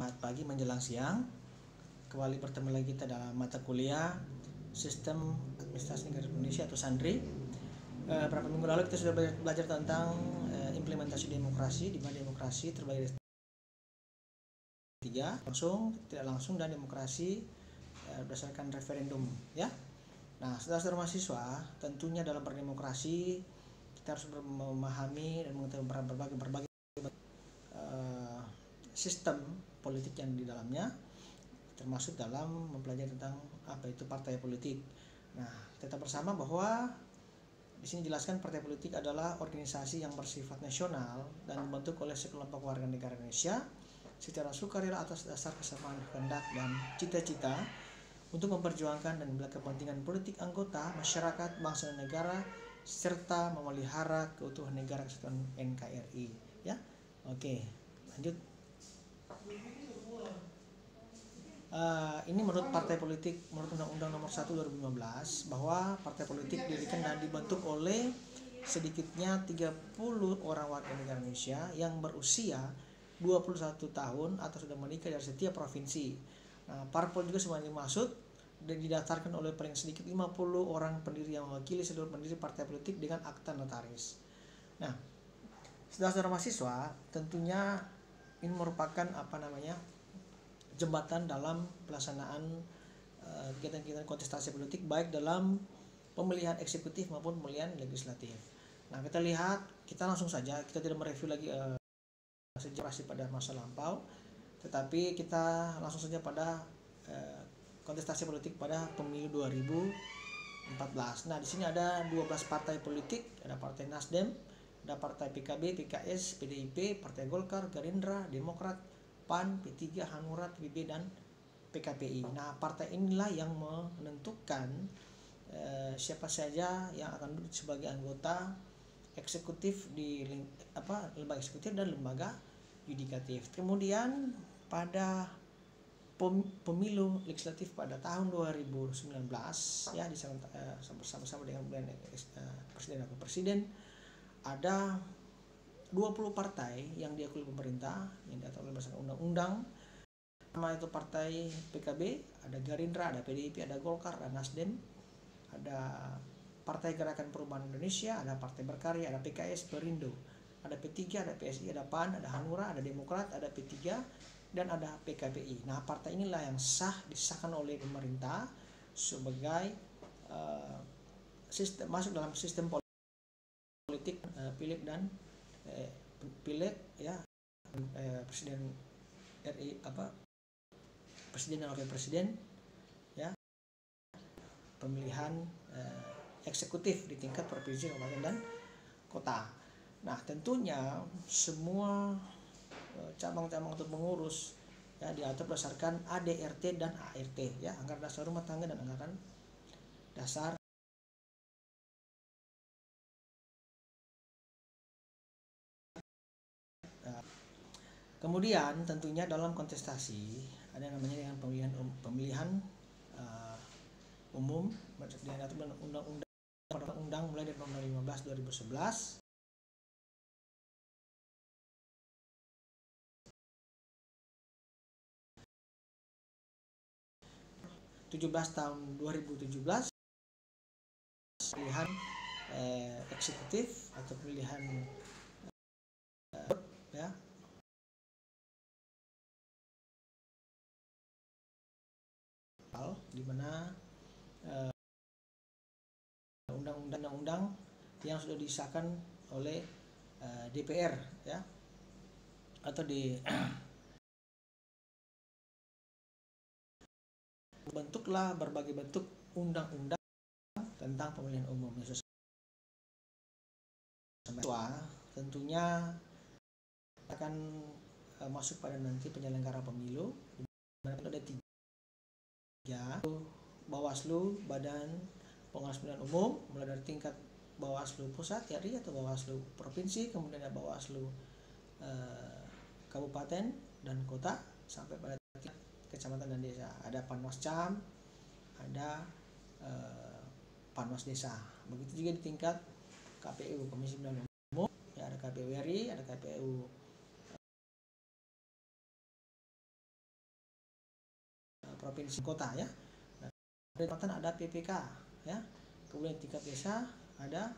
Selamat pagi menjelang siang. Kembali bertemu lagi kita dalam mata kuliah Sistem Administrasi Negara Indonesia atau SANRI. Beberapa minggu lalu kita sudah belajar tentang implementasi demokrasi, di mana demokrasi terbagi dari tiga, langsung, tidak langsung, dan demokrasi berdasarkan referendum, ya. Nah, saudara-saudara mahasiswa, tentunya dalam berdemokrasi kita harus memahami dan mengetahui berbagai sistem politik yang di dalamnya, termasuk dalam mempelajari tentang apa itu partai politik. Nah, kita bersama bahwa di sini jelaskan partai politik adalah organisasi yang bersifat nasional dan dibentuk oleh sekelompok warga negara Indonesia secara sukarela atas dasar kesamaan kehendak dan cita-cita untuk memperjuangkan dan membela kepentingan politik anggota, masyarakat, bangsa dan negara, serta memelihara keutuhan negara kesatuan NKRI. Ya, oke, lanjut. Ini menurut partai politik, menurut Undang-Undang Nomor 1 2015, bahwa partai politik didirikan dan dibentuk oleh sedikitnya 30 orang warga negara Indonesia yang berusia 21 tahun atau sudah menikah dari setiap provinsi. Nah, parpol juga semuanya dimaksud dan didaftarkan oleh paling sedikit 50 orang pendiri yang mewakili seluruh pendiri partai politik dengan akta notaris. Nah, saudara-saudara mahasiswa, tentunya ini merupakan jembatan dalam pelaksanaan kegiatan-kegiatan kontestasi politik, baik dalam pemilihan eksekutif maupun pemilihan legislatif. Nah, kita langsung saja, kita tidak mereview lagi sejarah pada masa lampau, tetapi kita langsung saja pada kontestasi politik pada pemilu 2014. Nah, di sini ada 12 partai politik, ada Partai Nasdem, ada Partai PKB, PKS, PDIP, Partai Golkar, Gerindra, Demokrat, PAN, P3, Hanura, PBB, dan PKPI. Nah, partai inilah yang menentukan siapa saja yang akan duduk sebagai anggota eksekutif di lembaga eksekutif dan lembaga yudikatif. Kemudian pada pemilu legislatif pada tahun 2019, ya, bersama-sama dengan presiden dan wakil presiden, ada 20 partai yang diakui pemerintah yang diatur oleh berdasarkan undang-undang. Pertama itu partai PKB, ada Gerindra, ada PDIP, ada Golkar, ada Nasdem, ada Partai Gerakan Perubahan Indonesia, ada Partai Berkarya, ada PKS, Perindo, ada P3, ada PSI, ada PAN, ada Hanura, ada Demokrat, ada P3, dan ada PKPI. Nah, partai inilah yang disahkan oleh pemerintah sebagai masuk dalam sistem politik pileg dan pileg, ya, presiden RI, presiden dan wakil presiden, ya, pemilihan eksekutif di tingkat provinsi, kabupaten, dan kota. Nah, tentunya semua cabang-cabang untuk mengurus, ya, diatur berdasarkan ADRT dan ART, ya, anggaran dasar rumah tangga dan anggaran dasar. Kemudian tentunya dalam kontestasi ada yang namanya dengan pemilihan umum diatur undang-undang mulai dari nomor 15 2011, 17 tahun 2017, pemilihan eksekutif atau pemilihan ya, di mana undang-undang yang sudah disahkan oleh DPR, ya, atau bentuklah berbagai bentuk undang-undang tentang pemilihan umum. Tentunya akan masuk pada nanti penyelenggara pemilu, ada 3, Bawaslu, Badan Pengawas Pemilihan Umum, mulai dari tingkat Bawaslu Pusat RI atau Bawaslu Provinsi, kemudian ada Bawaslu Kabupaten dan Kota, sampai pada tingkat kecamatan dan desa. Ada Panwascam, ada Panwas Desa. Begitu juga di tingkat KPU, Komisi Pemilihan Umum, ya, ada KPU RI, ada KPU provinsi kota ya. Nah, di kecamatan ada PPK ya. Kemudian tingkat desa ada